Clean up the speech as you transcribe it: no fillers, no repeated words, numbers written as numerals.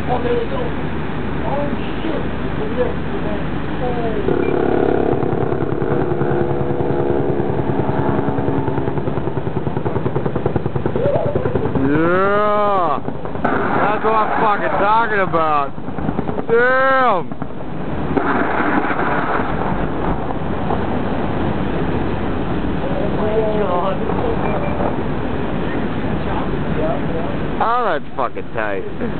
Oh, there we go. Oh, shit. Look at Yeah! That's what I'm fucking talking about. Damn! Oh, that's fucking tight.